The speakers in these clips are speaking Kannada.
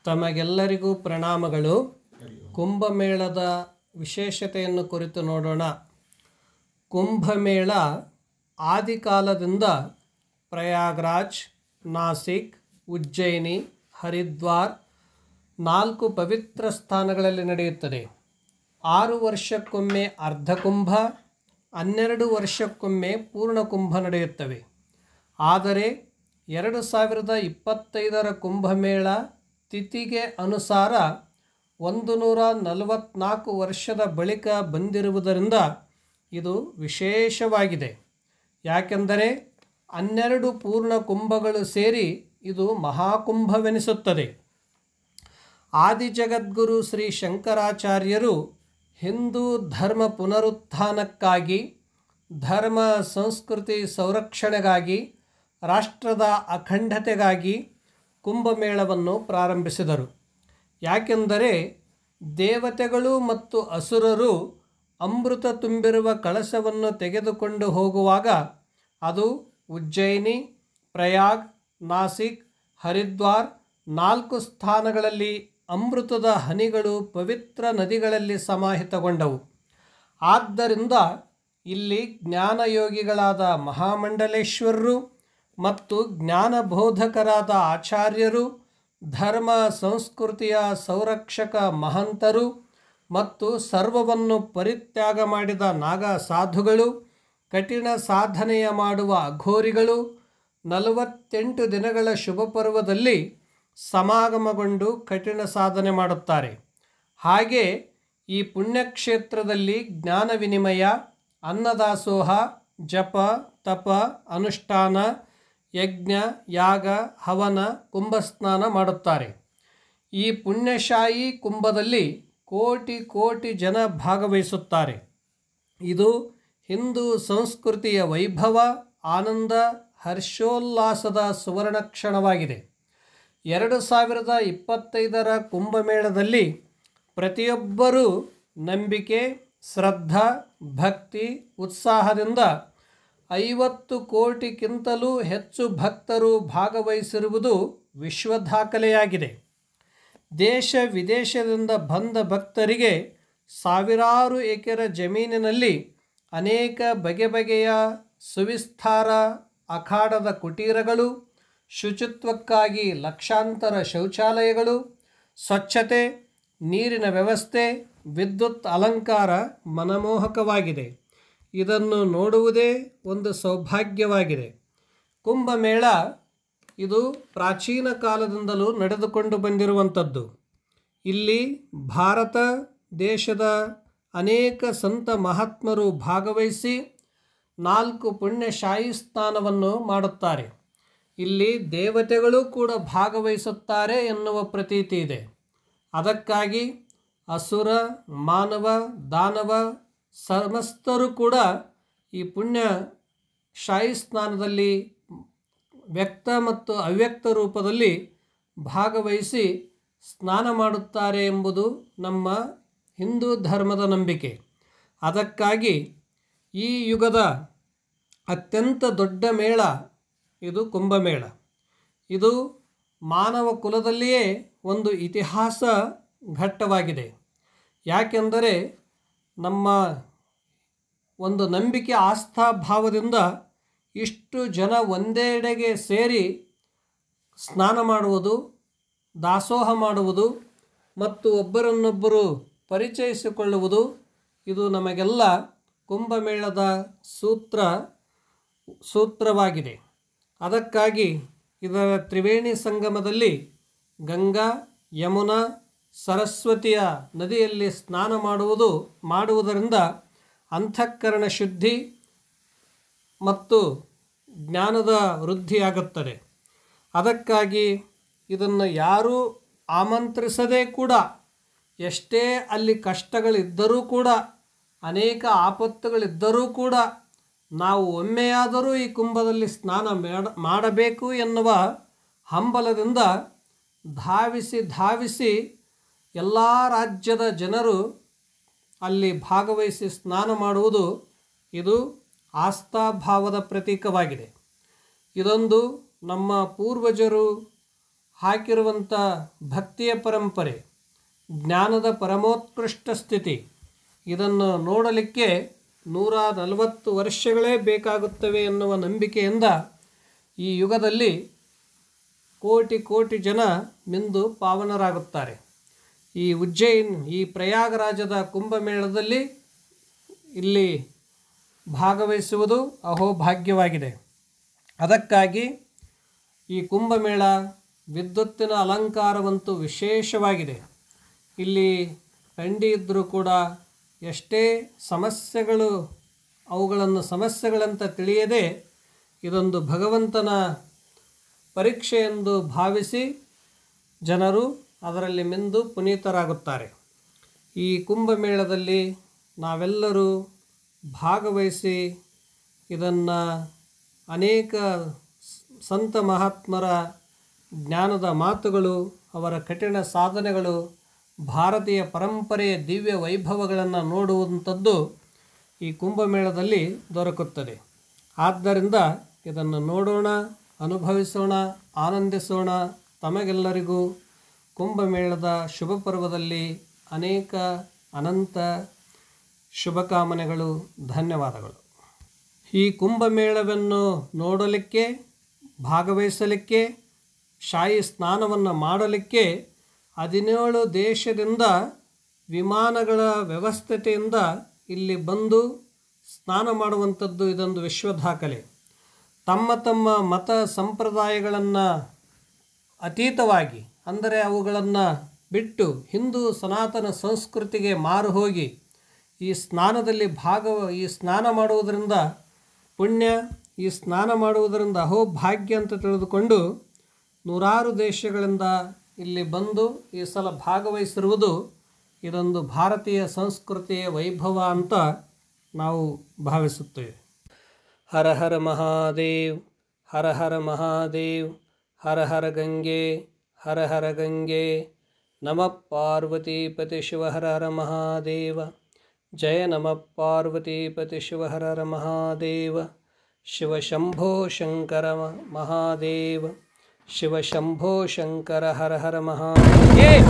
ತಮಗೆಲ್ಲರಿಗೂ ಪ್ರಣಾಮಗಳು. ಕುಂಭಮೇಳದ ವಿಶೇಷತೆಯನ್ನು ಕುರಿತು ನೋಡೋಣ. ಕುಂಭಮೇಳ ಆದಿಕಾಲದಿಂದ ಪ್ರಯಾಗ್ರಾಜ್, ನಾಸಿಕ್, ಉಜ್ಜಯಿನಿ, ಹರಿದ್ವಾರ್ 4 ಪವಿತ್ರ ಸ್ಥಾನಗಳಲ್ಲಿ ನಡೆಯುತ್ತದೆ. 6 ವರ್ಷಕ್ಕೊಮ್ಮೆ ಅರ್ಧಕುಂಭ, 12 ವರ್ಷಕ್ಕೊಮ್ಮೆ ಪೂರ್ಣಕುಂಭ ನಡೆಯುತ್ತವೆ. ಆದರೆ 2025ರ ಕುಂಭಮೇಳ ತಿಥಿಗೆ ಅನುಸಾರ 144 ವರ್ಷದ ಬಳಿಕ ಬಂದಿರುವುದರಿಂದ ಇದು ವಿಶೇಷವಾಗಿದೆ. ಯಾಕೆಂದರೆ 12 ಪೂರ್ಣ ಕುಂಭಗಳು ಸೇರಿ ಇದು ಮಹಾಕುಂಭವೆನಿಸುತ್ತದೆ. ಆದಿಜಗದ್ಗುರು ಶ್ರೀ ಶಂಕರಾಚಾರ್ಯರು ಹಿಂದೂ ಧರ್ಮ ಪುನರುತ್ಥಾನಕ್ಕಾಗಿ, ಧರ್ಮ ಸಂಸ್ಕೃತಿ ಸಂರಕ್ಷಣೆಗಾಗಿ, ರಾಷ್ಟ್ರದ ಅಖಂಡತೆಗಾಗಿ ಕುಂಭಮೇಳವನ್ನು ಪ್ರಾರಂಭಿಸಿದರು. ಯಾಕೆಂದರೆ ದೇವತೆಗಳು ಮತ್ತು ಅಸುರರು ಅಮೃತ ತುಂಬಿರುವ ಕಳಶವನ್ನು ತೆಗೆದುಕೊಂಡು ಹೋಗುವಾಗ ಅದು ಉಜ್ಜಯಿನಿ, ಪ್ರಯಾಗ್, ನಾಸಿಕ್, ಹರಿದ್ವಾರ್ 4 ಸ್ಥಾನಗಳಲ್ಲಿ ಅಮೃತದ ಹನಿಗಳು ಪವಿತ್ರ ನದಿಗಳಲ್ಲಿ ಸಮಾಹಿತಗೊಂಡವು. ಆದ್ದರಿಂದ ಇಲ್ಲಿ ಜ್ಞಾನಯೋಗಿಗಳಾದ ಮಹಾಮಂಡಲೇಶ್ವರರು ಮತ್ತು ಜ್ಞಾನಬೋಧಕರಾದ ಆಚಾರ್ಯರು, ಧರ್ಮ ಸಂಸ್ಕೃತಿಯ ಸಂರಕ್ಷಕ ಮಹಂತರು ಮತ್ತು ಸರ್ವವನ್ನು ಪರಿತ್ಯಾಗ ಮಾಡಿದ ನಾಗ ಸಾಧುಗಳು, ಕಠಿಣ ಸಾಧನೆಯ ಮಾಡುವ ಅಘೋರಿಗಳು 48 ದಿನಗಳ ಶುಭ ಪರ್ವದಲ್ಲಿ ಸಮಾಗಮಗೊಂಡು ಕಠಿಣ ಸಾಧನೆ ಮಾಡುತ್ತಾರೆ. ಹಾಗೆ ಈ ಪುಣ್ಯಕ್ಷೇತ್ರದಲ್ಲಿ ಜ್ಞಾನ ವಿನಿಮಯ, ಅನ್ನದಾಸೋಹ, ಜಪ, ತಪ, ಅನುಷ್ಠಾನ, ಯಜ್ಞ, ಯಾಗ, ಹವನ, ಕುಂಭಸ್ನಾನ ಮಾಡುತ್ತಾರೆ. ಈ ಪುಣ್ಯಶಾಹಿ ಕುಂಭದಲ್ಲಿ ಕೋಟಿ ಕೋಟಿ ಜನ ಭಾಗವಹಿಸುತ್ತಾರೆ. ಇದು ಹಿಂದೂ ಸಂಸ್ಕೃತಿಯ ವೈಭವ, ಆನಂದ, ಹರ್ಷೋಲ್ಲಾಸದ ಸುವರ್ಣ ಕ್ಷಣವಾಗಿದೆ. 2025ರ ಕುಂಭಮೇಳದಲ್ಲಿ ಪ್ರತಿಯೊಬ್ಬರೂ ನಂಬಿಕೆ, ಶ್ರದ್ಧಾ, ಭಕ್ತಿ, ಉತ್ಸಾಹದಿಂದ 50 ಕೋಟಿಗಿಂತಲೂ ಹೆಚ್ಚು ಭಕ್ತರು ಭಾಗವಹಿಸಿರುವುದು ವಿಶ್ವ ದಾಖಲೆಯಾಗಿದೆ. ದೇಶ ವಿದೇಶದಿಂದ ಬಂದ ಭಕ್ತರಿಗೆ ಸಾವಿರಾರು ಎಕರೆ ಜಮೀನಿನಲ್ಲಿ ಅನೇಕ ಬಗೆ ಬಗೆಯ ಸುವಿಸ್ತಾರ ಅಖಾಡದ ಕುಟೀರಗಳು, ಶುಚಿತ್ವಕ್ಕಾಗಿ ಲಕ್ಷಾಂತರ ಶೌಚಾಲಯಗಳು, ಸ್ವಚ್ಛತೆ, ನೀರಿನ ವ್ಯವಸ್ಥೆ, ವಿದ್ಯುತ್ ಅಲಂಕಾರ ಮನಮೋಹಕವಾಗಿದೆ. ಇದನ್ನು ನೋಡುವುದೇ ಒಂದು ಸೌಭಾಗ್ಯವಾಗಿದೆ. ಕುಂಭಮೇಳ ಇದು ಪ್ರಾಚೀನ ಕಾಲದಿಂದಲೂ ನಡೆದುಕೊಂಡು ಬಂದಿರುವಂಥದ್ದು. ಇಲ್ಲಿ ಭಾರತ ದೇಶದ ಅನೇಕ ಸಂತ ಮಹಾತ್ಮರು ಭಾಗವಹಿಸಿ 4 ಪುಣ್ಯಶಾಹಿ ಸ್ನಾನವನ್ನು ಮಾಡುತ್ತಾರೆ. ಇಲ್ಲಿ ದೇವತೆಗಳು ಕೂಡ ಭಾಗವಹಿಸುತ್ತಾರೆ ಎನ್ನುವ ಪ್ರತೀತಿ ಇದೆ. ಅದಕ್ಕಾಗಿ ಅಸುರ, ಮಾನವ, ದಾನವ ಸಮಸ್ತರು ಕೂಡ ಈ ಪುಣ್ಯ ಶಾಹಿ ಸ್ನಾನದಲ್ಲಿ ವ್ಯಕ್ತ ಮತ್ತು ಅವ್ಯಕ್ತ ರೂಪದಲ್ಲಿ ಭಾಗವಹಿಸಿ ಸ್ನಾನ ಮಾಡುತ್ತಾರೆ ಎಂಬುದು ನಮ್ಮ ಹಿಂದೂ ಧರ್ಮದ ನಂಬಿಕೆ. ಅದಕ್ಕಾಗಿ ಈ ಯುಗದ ಅತ್ಯಂತ ದೊಡ್ಡ ಮೇಳ ಇದು ಕುಂಭಮೇಳ. ಇದು ಮಾನವ ಕುಲದಲ್ಲಿಯೇ ಒಂದು ಇತಿಹಾಸ ಘಟ್ಟವಾಗಿದೆ. ಯಾಕೆಂದರೆ ನಮ್ಮ ಒಂದು ನಂಬಿಕೆ, ಆಸ್ಥಾ ಭಾವದಿಂದ ಇಷ್ಟು ಜನ ಒಂದೆಡೆಗೆ ಸೇರಿ ಸ್ನಾನ ಮಾಡುವುದು, ದಾಸೋಹ ಮಾಡುವುದು ಮತ್ತು ಒಬ್ಬರನ್ನೊಬ್ಬರು ಪರಿಚಯಿಸಿಕೊಳ್ಳುವುದು ಇದು ನಮಗೆಲ್ಲ ಕುಂಭಮೇಳದ ಸೂತ್ರವಾಗಿದೆ. ಅದಕ್ಕಾಗಿ ಇದರ ತ್ರಿವೇಣಿ ಸಂಗಮದಲ್ಲಿ ಗಂಗಾ, ಯಮುನಾ, ಸರಸ್ವತಿಯ ನದಿಯಲ್ಲಿ ಸ್ನಾನ ಮಾಡುವುದರಿಂದ ಅಂತಃಕರಣ ಶುದ್ಧಿ ಮತ್ತು ಜ್ಞಾನದ ವೃದ್ಧಿಯಾಗುತ್ತದೆ. ಅದಕ್ಕಾಗಿ ಇದನ್ನು ಯಾರೂ ಆಮಂತ್ರಿಸದೇ ಕೂಡ, ಎಷ್ಟೇ ಅಲ್ಲಿ ಕಷ್ಟಗಳಿದ್ದರೂ ಕೂಡ, ಅನೇಕ ಆಪತ್ತುಗಳಿದ್ದರೂ ಕೂಡ ನಾವು ಒಮ್ಮೆಯಾದರೂ ಈ ಕುಂಭದಲ್ಲಿ ಸ್ನಾನ ಮಾಡಬೇಕು ಎನ್ನುವ ಹಂಬಲದಿಂದ ಧಾವಿಸಿ ಎಲ್ಲ ರಾಜ್ಯದ ಜನರು ಅಲ್ಲಿ ಭಾಗವಹಿಸಿ ಸ್ನಾನ ಮಾಡುವುದು ಇದು ಆಸ್ಥಾಭಾವದ ಪ್ರತೀಕವಾಗಿದೆ. ಇದೊಂದು ನಮ್ಮ ಪೂರ್ವಜರು ಹಾಕಿರುವಂಥ ಭಕ್ತಿಯ ಪರಂಪರೆ, ಜ್ಞಾನದ ಪರಮೋತ್ಕೃಷ್ಟ ಸ್ಥಿತಿ, ಇದನ್ನು ನೋಡಲಿಕ್ಕೆ 140 ವರ್ಷಗಳೇ ಬೇಕಾಗುತ್ತವೆ ಎನ್ನುವ ನಂಬಿಕೆಯಿಂದ ಈ ಯುಗದಲ್ಲಿ ಕೋಟಿ ಕೋಟಿ ಜನ ಮಿಂದು ಪಾವನರಾಗುತ್ತಾರೆ. ಈ ಉಜ್ಜಯಿನ್, ಈ ಪ್ರಯಾಗರಾಜದ ಕುಂಭಮೇಳದಲ್ಲಿ ಇಲ್ಲಿ ಭಾಗವಹಿಸುವುದು ಅಹೋಭಾಗ್ಯವಾಗಿದೆ. ಅದಕ್ಕಾಗಿ ಈ ಕುಂಭಮೇಳ ವಿದ್ಯುತ್ತಿನ ಅಲಂಕಾರವಂತೂ ವಿಶೇಷವಾಗಿದೆ. ಇಲ್ಲಿ ಕಂಡಿ ಇದ್ದರೂ ಕೂಡ ಎಷ್ಟೇ ಸಮಸ್ಯೆಗಳು ಅವುಗಳನ್ನು ಸಮಸ್ಯೆಗಳಂತ ತಿಳಿಯದೆ ಇದೊಂದು ಭಗವಂತನ ಪರೀಕ್ಷೆ ಎಂದು ಭಾವಿಸಿ ಜನರು ಅದರಲ್ಲಿ ಮಿಂದು ಪುನೀತರಾಗುತ್ತಾರೆ. ಈ ಕುಂಭಮೇಳದಲ್ಲಿ ನಾವೆಲ್ಲರೂ ಭಾಗವಹಿಸಿ ಇದನ್ನು ಅನೇಕ ಸಂತ ಮಹಾತ್ಮರ ಜ್ಞಾನದ ಮಾತುಗಳು, ಅವರ ಕಠಿಣ ಸಾಧನೆಗಳು, ಭಾರತೀಯ ಪರಂಪರೆಯ ದಿವ್ಯ ವೈಭವಗಳನ್ನು ನೋಡುವಂಥದ್ದು ಈ ಕುಂಭಮೇಳದಲ್ಲಿ ದೊರಕುತ್ತದೆ. ಆದ್ದರಿಂದ ಇದನ್ನು ನೋಡೋಣ, ಅನುಭವಿಸೋಣ, ಆನಂದಿಸೋಣ. ತಮಗೆಲ್ಲರಿಗೂ ಕುಂಭಮೇಳದ ಶುಭ ಪರ್ವದಲ್ಲಿ ಅನೇಕ ಅನಂತ ಶುಭಕಾಮನೆಗಳು, ಧನ್ಯವಾದಗಳು. ಈ ಕುಂಭಮೇಳವನ್ನು ನೋಡಲಿಕ್ಕೆ, ಭಾಗವಹಿಸಲಿಕ್ಕೆ, ಶಾಹಿ ಸ್ನಾನವನ್ನು ಮಾಡಲಿಕ್ಕೆ 17 ದೇಶದಿಂದ ವಿಮಾನಗಳ ವ್ಯವಸ್ಥೆಯಿಂದ ಇಲ್ಲಿ ಬಂದು ಸ್ನಾನ ಮಾಡುವಂಥದ್ದು ಇದೊಂದು ವಿಶ್ವ ದಾಖಲೆ. ತಮ್ಮ ತಮ್ಮ ಮತ ಸಂಪ್ರದಾಯಗಳನ್ನು ಅತೀತವಾಗಿ, ಅಂದರೆ ಅವುಗಳನ್ನು ಬಿಟ್ಟು ಹಿಂದೂ ಸನಾತನ ಸಂಸ್ಕೃತಿಗೆ ಮಾರು ಹೋಗಿ ಈ ಸ್ನಾನದಲ್ಲಿ ಈ ಸ್ನಾನ ಮಾಡುವುದರಿಂದ ಪುಣ್ಯ, ಈ ಸ್ನಾನ ಮಾಡುವುದರಿಂದ ಅಹೋಭಾಗ್ಯ ಅಂತ ತಿಳಿದುಕೊಂಡು ನೂರಾರು ದೇಶಗಳಿಂದ ಇಲ್ಲಿ ಬಂದು ಈ ಸಲ ಭಾಗವಹಿಸಿರುವುದು ಇದೊಂದು ಭಾರತೀಯ ಸಂಸ್ಕೃತಿಯ ವೈಭವ ಅಂತ ನಾವು ಭಾವಿಸುತ್ತೇವೆ. ಹರ ಹರ ಮಹಾದೇವ್, ಹರ ಹರ ಮಹಾದೇವ್, ಹರ ಹರ ಗಂಗೆ, ಹರ ಹರ ಗಂಗೆ. ನಮಃ ಪಾರ್ವತೀಪತಿ ಶಿವ ಹರ ಹರ ಮಹಾದೇವ. ಜಯ ನಮಃ ಪಾರ್ವತೀಪತಿ ಶಿವ ಹರ ಹರ ಮಹಾದೇವ. ಶಿವ ಶಂಭೋ ಶಂಕರ ಮಹಾದೇವ, ಶಿವ ಶಂಭೋ ಶಂಕರ ಹರ ಹರ ಮಹಾದೇವ.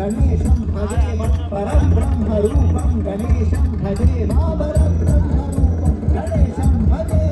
गणेशं भजे मा परब्रह्मरूपं गणेशं भजे